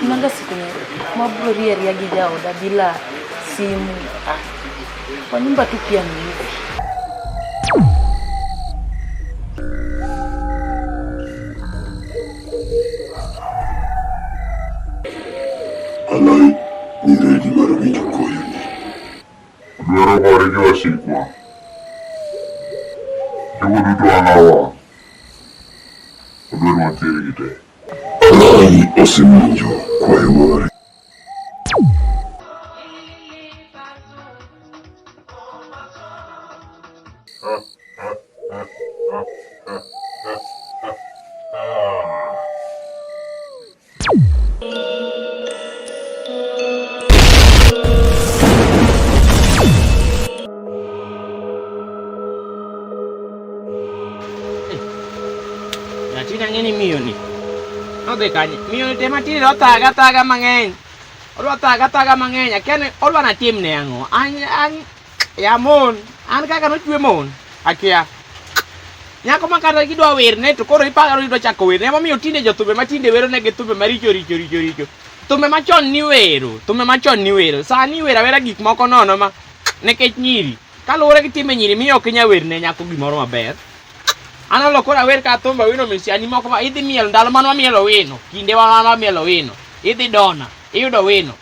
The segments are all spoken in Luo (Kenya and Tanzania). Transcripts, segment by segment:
Nanga siku mabro ria gijaoda bila simu. Kwa nyumba tu pia ni hivi. Alai, ni ready marabito koyo ni. Dwaro gore jwa sikwa. Jogo duto anawa. Dwaro matiri gite. Alai, osimunjo kwayo mare. Tina ngeni miyo ni. Ode kanye. Miyo ni tema tiri lo taga mangeny. Olo taga mangeny. Akene olo na tim ne ango. Ya mon. An kaka no chwe mon. Akia. Nyako makata gidwa wer ne to koro iparo idwa chako wer. Ne mamiyo tinde jothumbe matinde wero ne githumbe maricho richo. Thumbe machon ni wero. Sani wera wera gik moko nono ma nekech nyiri. Kaluwore gi time nyiri miyo ok nya wer ne nyako gimoro maber. Ana lo kora wer ka thumba wino misiani moko ma idhi miel ndalo mano mielo wino. Kinde wa mielo wino. Idhi dona. Iyudo wino.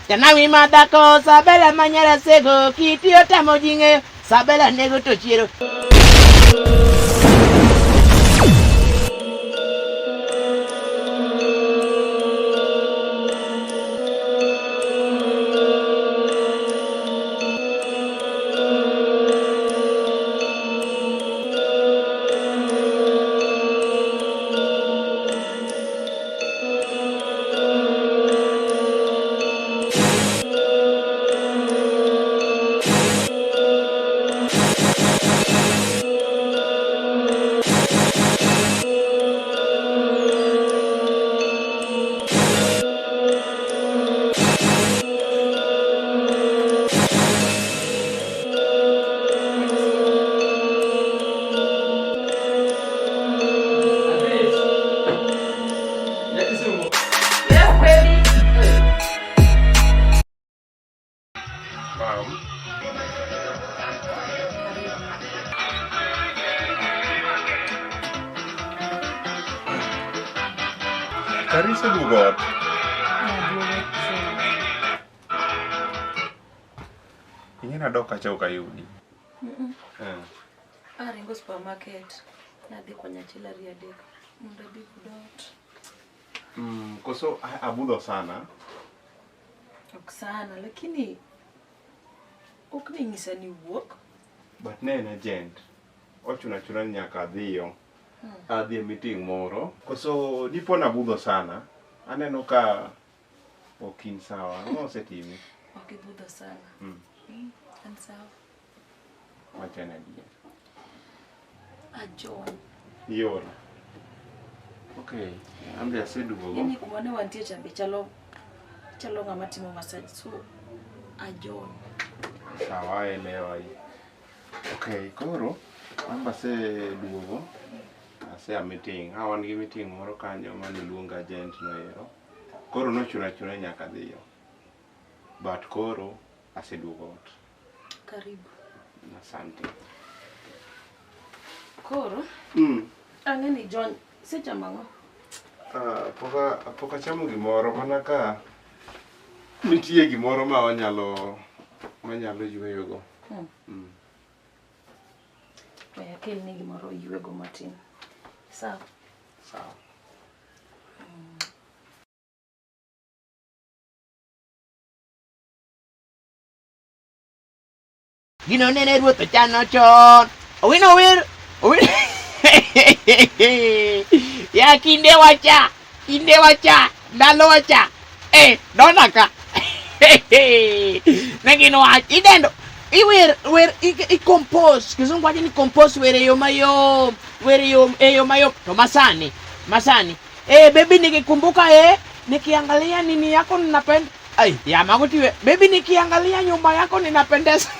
Janawi madako sabela manyara sego kitiyo tamo jinge sabela nego to chiero. Karisa dugot. Ingin adok kacau kayu ni. Ringo supermarket. Nadhi kwa nyachila riadek. Munda bi kudot. Koso abudho sana. Oksana, lakini okni ngisa ni wuok. But ne en agent. Ochuna nyaka adhiyo. Adhi e meeting moro. Koso dipo nabudho sana. Aneno ka okin sawa. Ang'o osetimi? Okibudho sana. An sawa. Wachana dia. Ajon. Yora. Okay. Ambi asedugo go. Yani kumwane wantie chambe chalo ng'ama timo massage. So ajon. Sawa elewa hii. Okay, koro amba asedugo go. Ase a meeting. Wan gi meeting moro kanyo mane luonga agent no ero. Koro nochuna nyaka dhiyo. But koro aseduogo ot. Karibu. Asante. Koro? Ang'eni John, secha mang'o? Poka chamo gimoro mana ka nitie gimoro ma wanyalo yweyogo. Oya kel ni gimoro ywego matin. Sawa. Sawa. Gino nene ruoth chano chon. Owino wer. Ya kinde wacha. Ndalo wacha. Dona ka. Negino wach. Idendo. Iwer i-compose. Kizungu wacho ni compose wer e yo mayom. To masani. Baby nikikumbuka nikiangalia nini yako ninapenda. Ya mago tiwe. Baby nikiangalia nyumba yako ninapendeza.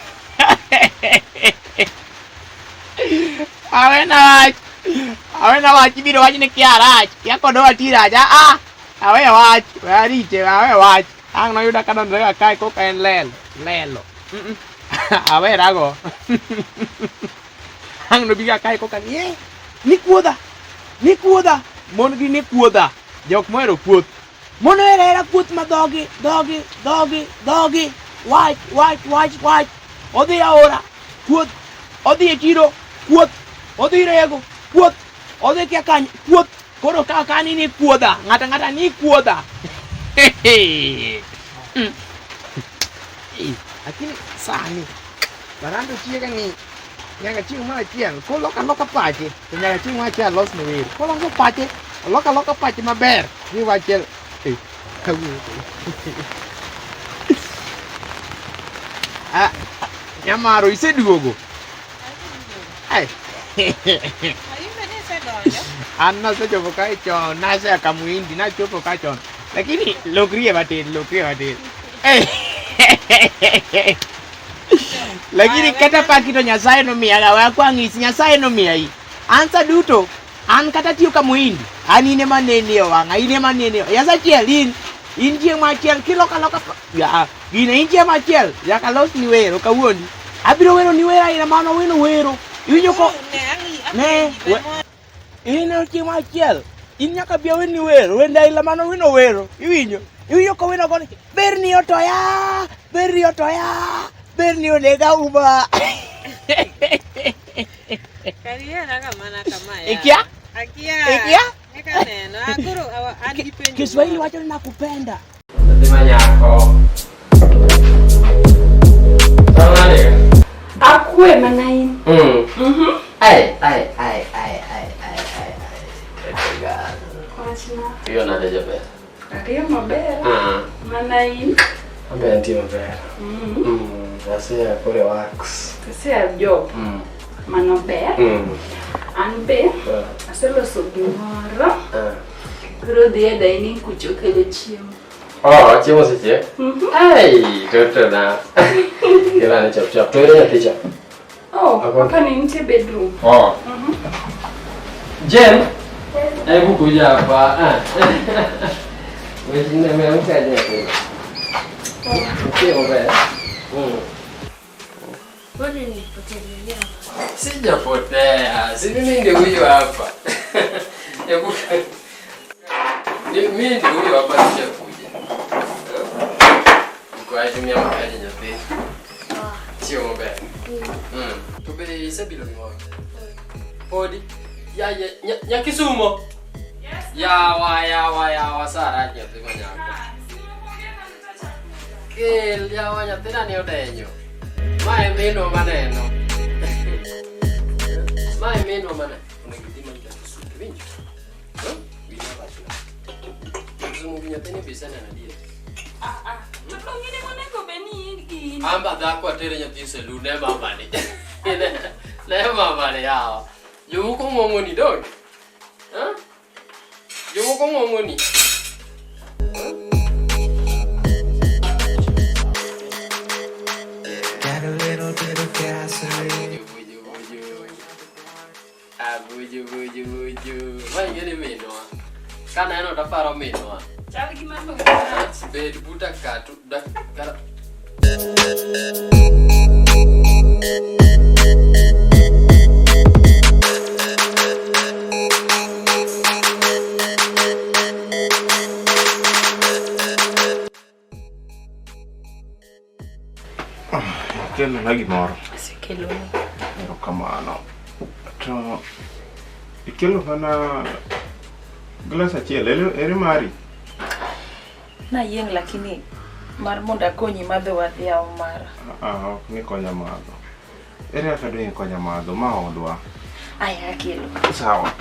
Awena wach biro wach ni kiarach. Yako do atiraja. awe wach, ariche, awe wach. Ang no yuda kana ndega kai ko kaen lelo. Awe rago. Ang no biga kai ko kan ye. Ni kuoda. Mon gi ni kuoda. Jok moero puoth. Mon era puoth ma dogi. Wach. Odhi aora. Puoth. Odhi e chiro. Puoth. Odhi rego. Puoth. Odhi kia kany. Puoth. Koro kani ni kuoda. Ngata ni kuoda. Lakini sani barando chiega ni nyanga chieng ma chiel ko loka pache to nyanga chieng ma chiel los ni wir ko loka pache maber ni wachel nyamaro iseduogo ai an nasechopo kae chon nasea kamuindi nachopo ka chon lakini lokrie batin lakini kata pakito Nyasaye no miyaga wa kwang'is Nyasaye no miyai ansa duto an kata tiyo ka muindi an ine manene wang'a ine manene yasa chiel in chieng machiel kiloka ya gine in chieng machiel yaka los ni wero kawuondi abiro wero ni wero ina mano weno wero iwinjo ko ne ina chieng machiel in nyaka bia weni wero wenda ila mano weno wero iwinjo ko weno goni berni otoya berni onega uma Kariera kamana kama ya. Ikia? Eka neno. Akuru adipenyo. Kiswahili wacho nakupenda. Nasema nyako. Sawa Akue manain. Ai. Kwachna. Hiyo na deja be. Ariyo maber. Manain. Ambe anti maber. Nasema kore wax. Kasea job. Mano ber. An be. Aseloso gimoro. Koro dhi e dining kucho kelo chiemo. Oh, chiemo seche? Ai, toto na. Kila ni chop. To ile nyathi. Oh, hapa ni nje bedroom. Oh. Jen. Hebu kuja hapa. Wewe nimeamka je? Chiemo baya. Kwani nipotelea? Sijapotea. Si mimi ndio huyu hapa. Hebu mimi ndio huyu hapa sijakuja. Kwa ajili ya makaji nyote. Sio mbaya. Tube sabilo ni moja. Podi. Ya Kisumo. Yes. Ya Sara je pemanya. Kel ya wanya tena ni odenyo. Mae meno maneno. Unangidima nitasuka vingi. Bina basi. Zumu binya tena bisana na dia. Tutongine moneko beni gini. Amba dhako atere nyathi selu ne mama ni. Ne mama ni yao. Yumu ko ngongoni dog. Yumu ko ngongoni. Got a little bit of gasoline. Buju. Mai gini menoa. Kana eno da paro menoa. Chal gimano. Bed buta katu da kara. Kelo na gimoro. Asekelo. Erokamano. To ikelo mana glass achiel, ere mari? Na yieng lakini mar mondo akonyi madho wadhi yaw mara. Ok ni konya madho. Ere kaka dwe konya madho ma odwa. Aya akelo. Sawa.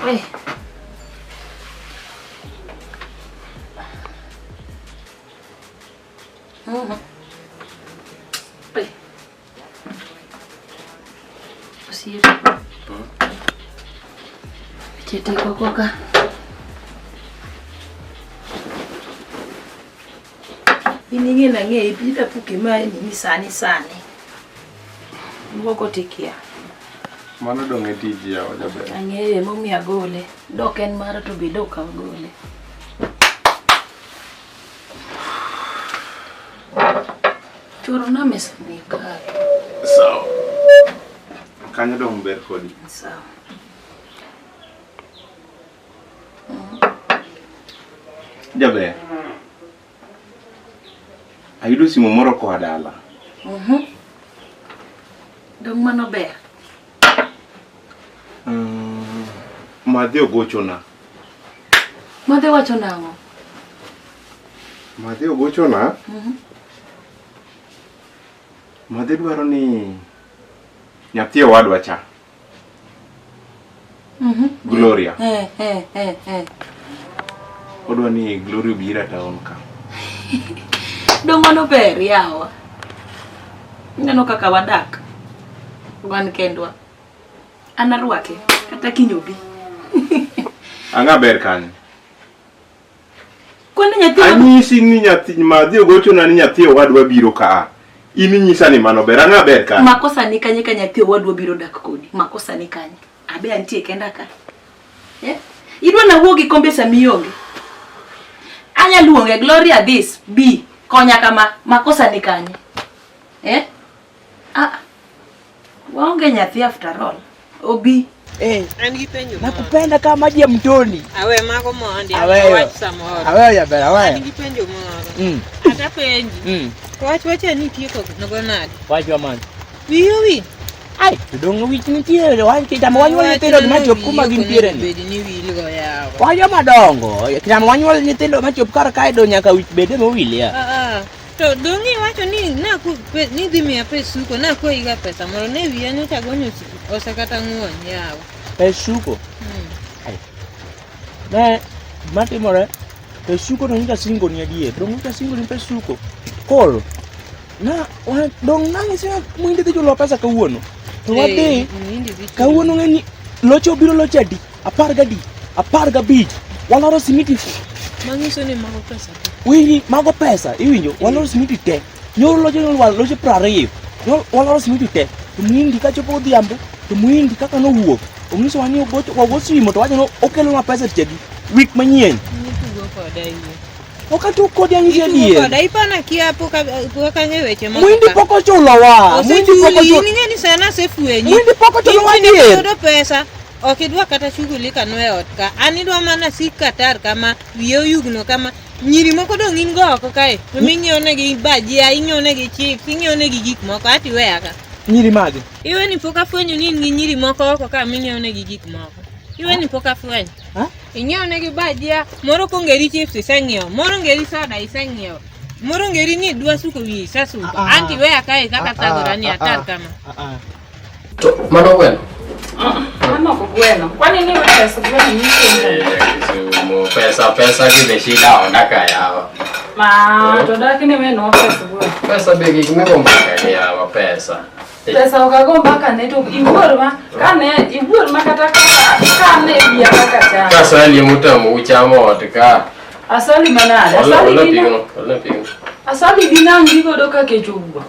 Weh. Weh. Usiri. Chete kokoka. Iningi na ng'e ipita puki ma ni sani. Moko tikia. Mano dong' e tiji yawa jaber. Ang'eye momiya gole. Dok en mara to be dok kaw gole. Choro na mesni ka. Sawa. Kanyo dong' ber kodi. Sawa. Jaber. Ayudo simu moro koa dala. Dong mano ber. Madhe ogochona. Madhe wacho nang'o? Madhe ogochona. Madhe dwaro ni nyathi owadwa cha. Gloria. Odwa ni Gloria obira taon ka. Dong mano ber yawa. Neno kaka wadak. Wan kendwa. Anarwake kata kinyobi. Anga ber kanyo. Kwani nyathi anyisi ni nyathi madhi ogochona ni nyathi owadwa biro ka. Ini nyisa ni mano ber, anga ber kanyo. Makosa ni kanye ka nyathi owadwa biro dak kodi. Makosa ni kanye. Abe antie kenda ka. Idwa na wuogi kombe samionge. Anya luonge Gloria this B konya kama makosa ni kanye. Waonge nyathi after all. Obi. An gi penjo. Nakupenda kama maji ya mtoni. Awe mago mondi. Aweyo. Aweyo jaber, aweyo. An gi penjo moro. Ata penji. Wacha ni tieko nogo nade. Wacho man. Wiyo wi. Ai, dong wich nitie, wan kitamo wanyuol nyithindo machop kuma gintiere ni. Bedi ni wil go yawa. Wajo madongo, kitamo wanyuol nyithindo machop kar kae do nyaka wich bede mowil ya. To dongi wacho ni na ku ni dhi miya pesuko na ko iga pesa moro ne wiya nyocha gonyo osekata ng'uon yawa. Pesuko. Ai. Ne matimore pesuko no nyaka singo ni adier, dong nyaka singo ni pesuko. Koro na dong nang'isi mwindi dhi julo pesa kawuono. To wadhi kawuono ng'eni locho biro locho adi 15 waloro simiti. Mangiso ni mago pesa. Wini mago pesa iwinjo waloro simiti te. Nyoro locho locho 20. Waloro simiti te. To mwindi ka chopo odhiambo to mwindi kaka no wuok. Ongiso wani ogo simo to wacho no okelo na pesa chedi week manyien. Ni tugo koda iye. Okatu kodi anyisi adier. Koda ipana kiapo ka ng'e weche moko. Mwindi poko chulo wa. Mwindi poko chulo. Ni ng'eni sana sefwenyi. Mwindi poko chulo wa adier. Yudo pesa. Okidwa kata shughulika no e ot ka. An idwa mana sikatar kama wiyo yugno kama nyiri moko dong in go oko kae. To ming'iew negi bajia, ing'iew negi chips, ing'iew negi gik moko ati weya ka. Nyiri mage. Iwe ni pok afwenyo ni in gi nyiri moko oko ka ming'iew negi gik moko. Iwe ni pok afwenyo. Ing'iew negi bajia, moro kongeri chips iseng'iew, moro ngeri soda iseng'iew. Moro ngeri ni dwa suko wi isasuko. Anti weya kae kaka thagora ni atar kama. To mano bueno. Mama kugweno. Kwani ni wewe pesa gani Kisumu pesa kimeshida ondaka yawa. Ma to daki ni wewe no pesa gwe. Pesa begi kimegomba yawa pesa. Pesa ukagomba kane to ibuorma kane ibuorma kata kane biya kaka cha. Kasa ni mutamu uchamo otka. Asali manade. Asali dina. Wala pingo. Asali dina ngigo doka kechugo.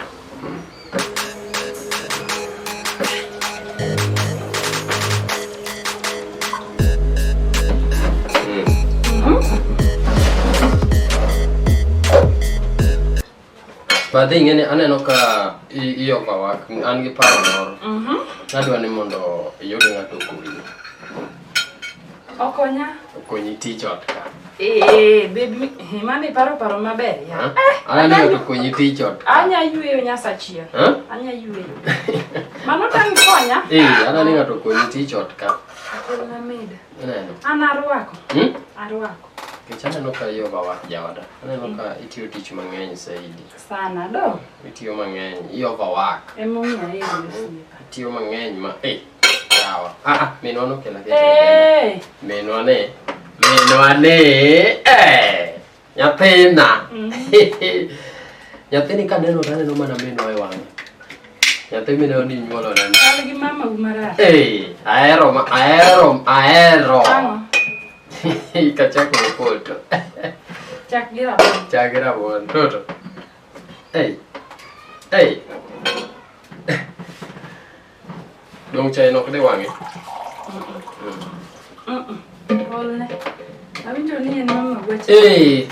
Badhi ng'eni aneno ka iyo kawak an gi paro moro. Nadwa ni mondo iyud ng'ato kuri. Okonya. Okonyi tich ot ka. Baby, mane paro maber ya. Aneno to konyi tich ot. Anya yueyo nyasachia. Anya yueyo. Mano tang konya. Aneno ng'ato konyi tich ot ka. Akelna meda. Aneno. Anarwako. Arwako. Aneno ka iyo kawak jawada. Aneno ka itiyo tich mang'eny saidi. Sana do. Itiyo mang'eny. Iyo kawak. Emonya hiyo. Itiyo mang'eny ma yawa. Minwa no kela kete. Minwa ne. Nyathina. Nyathini kaneno taneno mana minwa e wang'e. Nyathi minwa ni nyuolo nani. Kal gi mama umara. Ahero. Kachako poto. Chak gi rabon. Toto. Hey. Dong chai no kede wangi. Olne. Awinjo ni en mama gweche.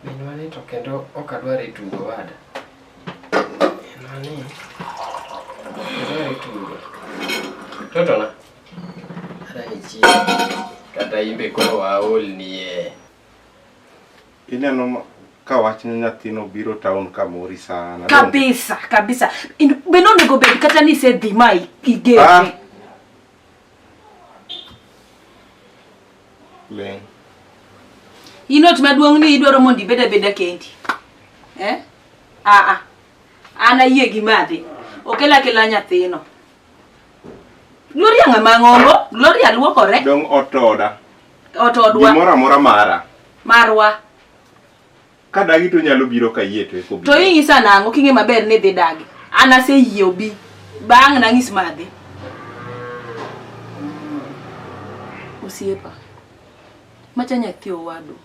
Minwani to kendo okadwari tugo wada. Minwani. Okadwari tugo. Totona. Ada ichi. Kata imbe koro waol nie. Ineno ka wach ni nyathino biro town kamori sana. Kabisa. Beno nego bed kata ni se dhi mai igere. Leng. Inot maduong ni idwaro mondi beda kendi. Ana yie gi madhi. Okela nyathino. Gloria ng'ama ng'ombo, Gloria luokore. Dong otodwa. Gimoro amora mara. Marwa. Ka dagi to nyalo biro ka yie to eko biro. To ing'isa nang'o king'e maber ni dhi dagi. An aseyie obi. Bang' nang'is madhi. Osiepa. Macha nyathi owadu.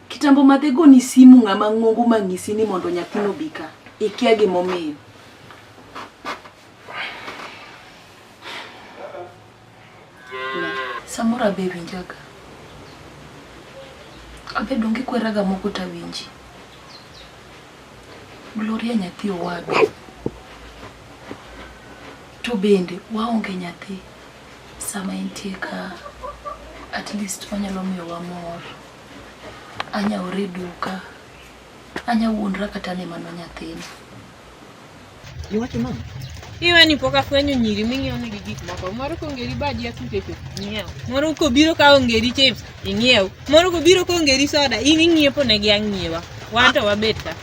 Kitambo madhe go ni simu ng'ama ng'ongo mang'isi ni mondo nyathino bika. Ikia gimomiyo. Samora be winjaga. Abe donge kweraga moko ta winji. Gloria nyathi owadu. To bende waonge nyathi. Sama intie ka at least onyalo miyo wa mor. Anya ore duka. Anya wuondra kata ne mano nyathini. Iwacho mama? Iwe ni poka fwenyo nyiri ming'iewo negi gik moko. Moro kongeri baji ya sute chop ing'iewo. Moro kobiro ka ongeri chips ing'iewo. Moro kobiro ka ongeri soda ing'iepo negi ang'iewa. Wanto wabet ka.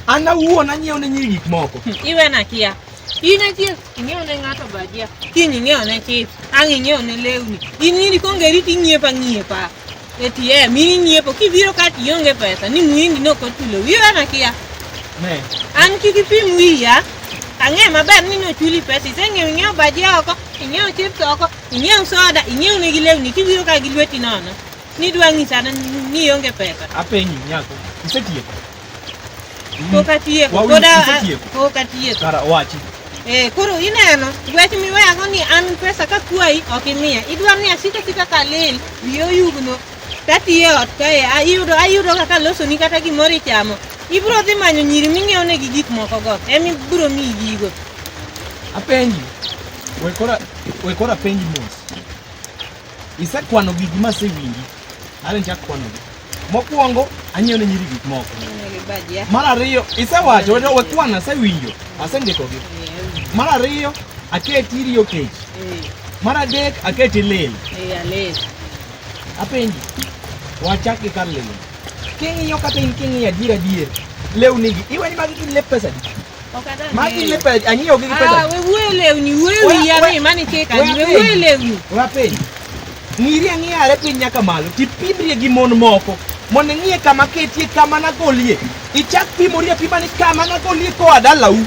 An awuon anyiewo ne nyiri gik moko. Iwe na kia. Ine chips ing'iewo ne ng'ato bajia. Kiny ing'iewo ne chips. Ang' ing'iewo ne lewni. In nyiri kongeri ting'iepa. ATM ing'iepo kibiro ka tionge pesa ni mwindi nokotulo. Iwe na kia. Ne. An kikipim wiya. Ang'e maber ni nochuli pesa. Ing'iewo bajia oko, ing'iewo chips oko, ing'iewo soda, ing'iewo ne gilewni kibiro ka gilweti nono. Ni dwa ng'isa ni ionge pesa. Apenyi nyako. Isetieko. Poka tieko. Poka tieko. Kara wachi. Koro ineno, gwech miweya go ni an pesa ka kwai ok imiya. Idwaro ni asika ka lel, wiyo yugno. Tatiye ot kae, ayudo kaka loso ni kata gimoro ichamo. Ibro dhi manyo nyiri ming'iewo negi gik moko go. Emi biro miyi gigo. Apenji. We kora penji mos. Isekwano gigi masewinji. Are nchak kwanogi. Mokwongo anyiewo ne nyiri gik moko. Mar ariyo isewacho we kwana asewinjo. Asendikogi. Mar ariyo aketi iriyo kech. Mar adek aketi lel. Lel. Apenji. Wachaki kar lel. King'iyo kata in king'iyo adier. Lewnigi iweni magi gin lep pesa di. Magi lep pesa anyiewo gi pesa. We wuoyo lewni, wuoyo wiya mani keka, we wuoyo lewni. Wapenji. Ng'iri ang'iyare piny nyaka malo tipimrie gi mon moko. Mondo ing'ie kama ketie kama nagolie. Ichak pimori apima ni kama nagolie koa dalau.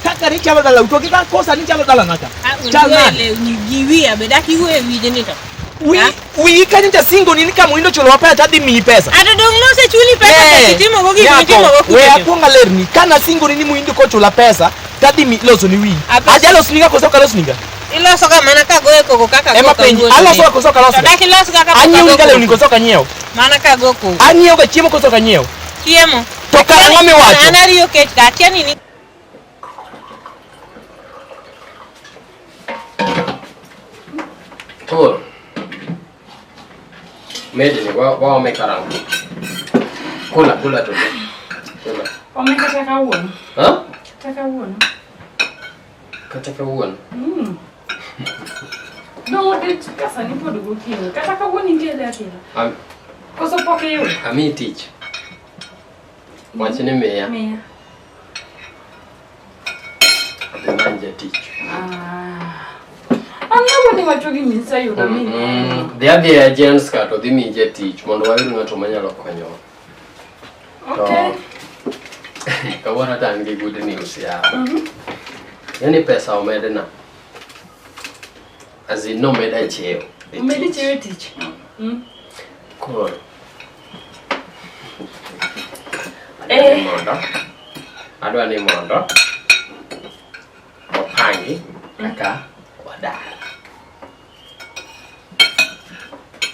Kaka ni chalo dalau to kita kosa ni chalo dala naka. Chal lewni gi wiya bedaki wuoyo wije ni to. Wi kanyo ta singo ni kama windo cholo wapea tadhi mi pesa. Ado dong no se chuli pesa kitimo go go. We akwonga lerni kana singo ni muindo ko chola pesa tadhi mi loso ni wi. Aja loso ni koso ka loso ni ga. Iloso ka mana ka goe koko kaka go. Ema penji aloso koso ka loso. Daki loso kaka. Anyiewo ka lewni koso ka nyiewo. Mana ka go ko. Anyiewo ka chiemo koso ka nyiewo. Chiemo. To ka ng'ome wacho. Anariyo kech ka kiani ni. Koro. Medeni wa karang. Kula to. Kula. Omeka taka wuon. Ha? Taka wuon. Kata wuon. No, det kasa ni pod gokinyi. Kata ka wuon intiere atira. Koso pok iyudo. Ami tich. Wachne meya. Meya. Manja tich. Ang'eyo ni wacho gi misa yudo mini. The agents ka to dhi mije tich mondo wayud ng'ato manyalo konyo. Okay. Kawara tan gi good news ya. Yani pesa omedna. As in no meda cheo. Umedi cheo tich. Koro. Adwa ni mondo opangi kaka wadar.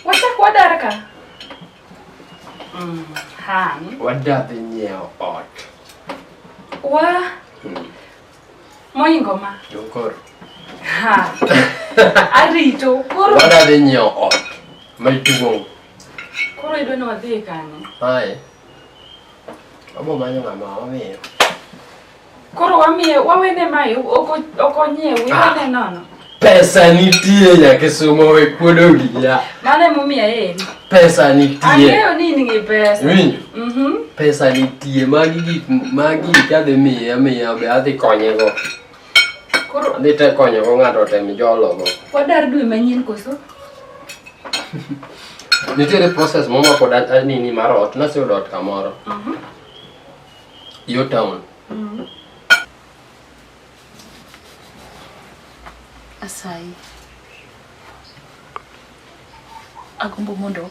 Wachak wadar ka? Wadar dhi nyiewo ot. Moingo ma? Jokoro. Arito. Koro Wadar dhi nyiewo ot maduong'. Koro idwa ni wadhi kanye? Aye. Abo manyo ng'ama wamiyo. Koro wawene mae okonyiew wawene nono. Pesa nitie Nyakisumo we kuodo wiya. Mane momiya eri? Pesa nitie. Ang'eyo ni ning'i pesa. Winjo? Pesa nitie magi kadhi miya be adhi konyego. Koro Adhi te konyego ng'ato tem jologo. wadar dwe manyien koso? Nitiere process momako nini mar ot, naseyudo ot kamoro. Yo town. Asai. Agombo mondo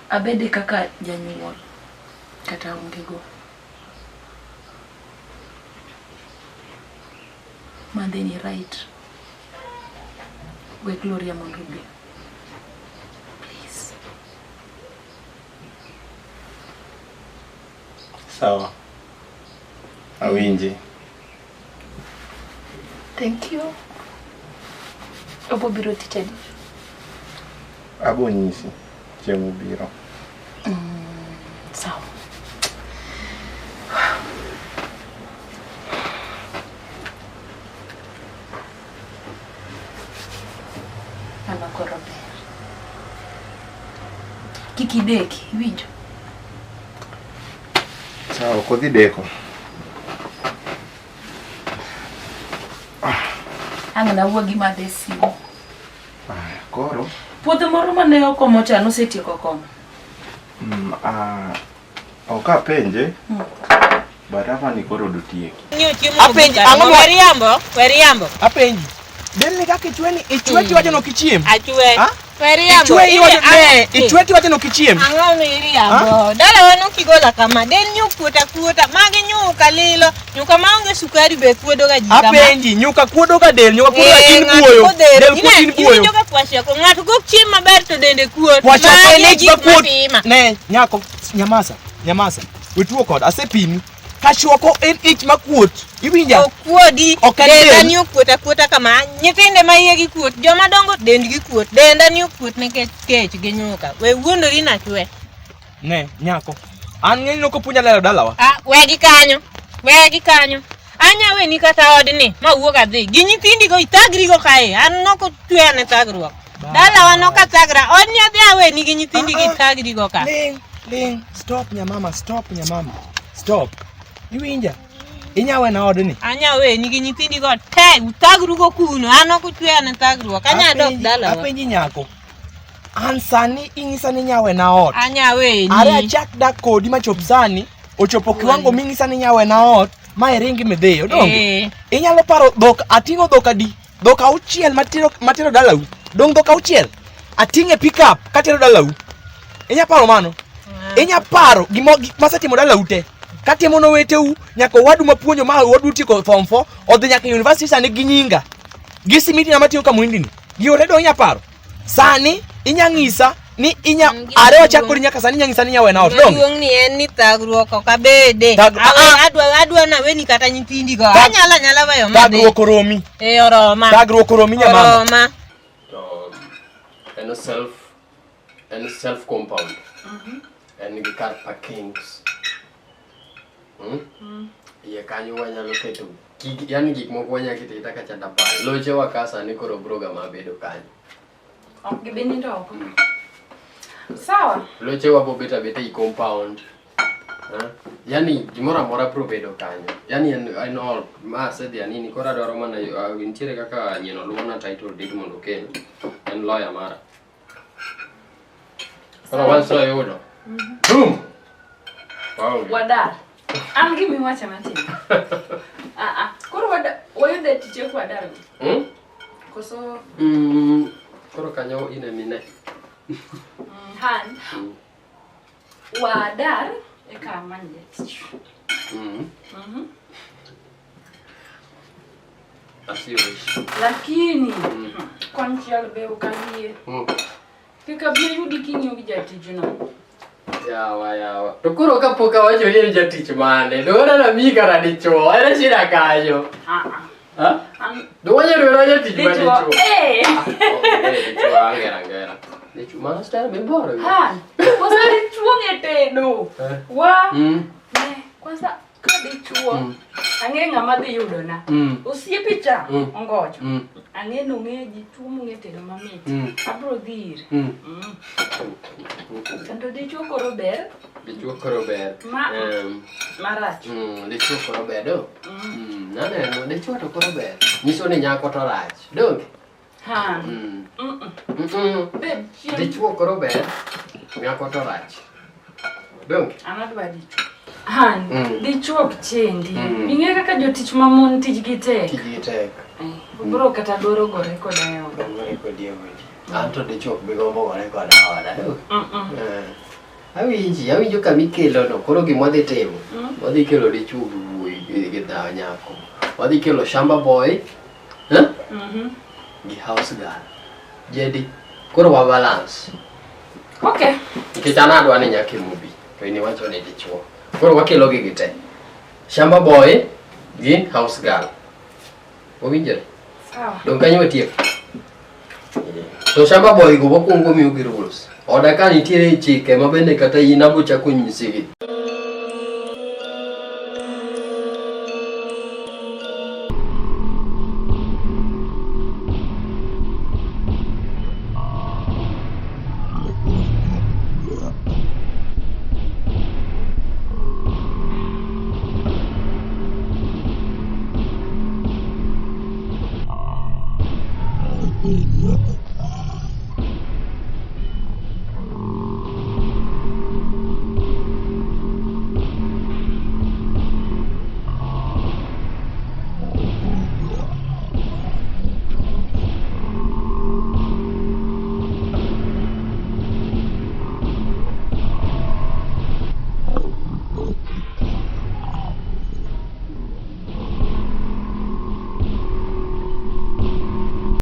abede kaka janyuol kata ongego. Mandeni right. We Gloria mondo be. Please. Sawa. Awinji. Thank you. Obo biro ticha di. Abo nyisi. Chieng' biro. Sawa. Ana koro ber. Kiki deki, winjo. Sawa, kodhi deko. Ang'na wuogi madhe simu. Koro? Puodho moro mane okomo cha nosetieko komo. Ok apenje. Barama ni koro dotieki. Apenji, ang'o Weriambo. Apenji. Deni kaka ichweti wacho no kichiem. Achwe. Weriambo. Ichweti wacho no kichiem. Ang'o weriambo. Dala wano kigola kama del nyukuota magi nyuka lilo. Nyuka maonge sukari be kuodo ga jikama. Apenji, nyuka kuodo ga del, nyuka kuodo ga in buoyo. Del kuodo in buoyo. Nyuka kwasha ko ng'ato go chiem maber to dende kuot. Kwasha ko lich ba kuot. Ne, nyako nyamasa. Wituo kod asepimi. Kachwoko en ich makuot. Iwinja? Okuodi. Denda ni okuota kama. Nyithinde ma iye gi kuot. Joma dongo dendgi kuot. Denda ni okuot nekech kech gi nyuka. We wuondori na chwe. Ne, nyako. An ng'eni nokopunya lero dalawa. Wegi kanyo. Anya we ni kata odni ma wuok adhi. Gi nyithindi go itagri go kae. An noko twe ne tagruok. Dalawa noka tagra. Odni adhi awe ni gi nyithindi gi tagri go ka. Ling. Stop nyamama. Stop. Iwinja? Inyawe na odni. Anya we ni gi nyithindi go te utagru go kuno. An noko twe ne tagruok. Anya dok dalawa. Apenji nyako. An sani ing'isa ni nyawe na ot. Anya we ni. Are achak dak kodi machop sani. Ochopo kiwango ming'isa ni nyawe na ot. Ma iringi midhiyo donge. Inyalo paro dhok ating'o dhok adi. Dhok auchiel matero dalau. Dong dhok auchiel. Ating'e pick up katero dalau. Inya paro mano. Inya paro gik masetimo dalau te. Katimo no weteu nyaka wadu mapuonjo ma wadu tiko form 4 odhi nyaka university sani gi nyinga. Gi simiti na matiyo ka mwindini. Gi oredo inya paro. Sani inya ng'isa ni inya arewa chakori nyaka sani nyang'isa ni nyawe na ot donge. Duong ni en ni tagruok ok abede. Adwa na we ni kata nyithindi go. Anyala weyo madhe. Tagruok oromi. Oroma. Tagruok oromi nyamama. Oroma. To en self compound. En gi car parkings. Ye kanyo wanyalo keto yani gik moko wanya keto kaka chanda pale. Loche wakasa ni koro broga mabedo kanyo. Ok gibeni ndoko. Sawa. Loche wabo beta i compound. Yani gimora mora pro bedo kanyo. Yani en all ma sedi anini kora dwaro mana intiere kaka nyeno luona title deed mondo kel. En lawyer mara. Kora wanso yudo. Boom. Wow. Wadar. An gimi wacha matin. Koro wayude tiche kwa wadar. Koso koro kanyo ine mine. Han. Wadar e kama njeti. Asiwe. Lakini konchial be ukalie. Kika bia yudi kinyo gijati juno. Yawa. To koro kapok awacho ni jatich mane. Dora na mika na dichuo. Ere shida kanyo. Ha? Doanya dora jatich mane dichuo. Dichuo angera. Dichuo master me bora. Han. Kwanza dichuo ngetedo. Wa. Ne, kwanza ka dichuo. Ang'e ng'ama dhi yudo na. Osiepe cha ongocho. Ang'e no ng'e ji tuo mong'etedo mamit. Abro dhir. Kendo dichuo koro ber. Dichuo koro ber. Marach. Dichuo koro ber do. Naneno dichuo to koro ber. Nyiso ni nyako to rach. Donge? Han. Dichuo koro ber. Nyako to rach. Donge? Anadwa dichuo. Han, dichuo chendi. Ing'e kaka jotich mamon tijgi tek. Tijgi tek. Bro kata doro gore koda yo. Gore kodia wadi. Anto dichuo be gombo gore koda wada. Awinjo kama ikelo no koro gima dhi timo. Wadhi kelo dichuo gi dhawo nyako. Wadhi kelo shamba boy. Gi house girl. Jedi. Koro wa balance. Okay. Nikech an adwa ni nyaka mubi. To ini wacho ni dichuo. Koro wakelo gi gite. Shamba boy gi house girl. Owinjore? Sawa. Dong kanyo watiek. To shamba boy go wakuongo miyo gi rules. Oda ka nitiere chike mabende kata in abo chako nyisigi.